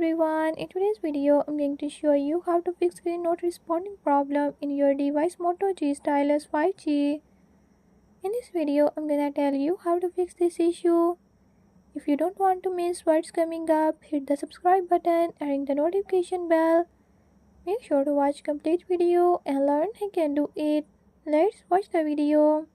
everyone, in today's video I'm going to show you how to fix screen not responding problem in your device Moto G Stylus 5G. In this video I'm gonna tell you how to fix this issue. If you don't want to miss what's coming up, hit the subscribe button and ring the notification bell. Make sure to watch complete video and learn how you can do it. Let's watch the video.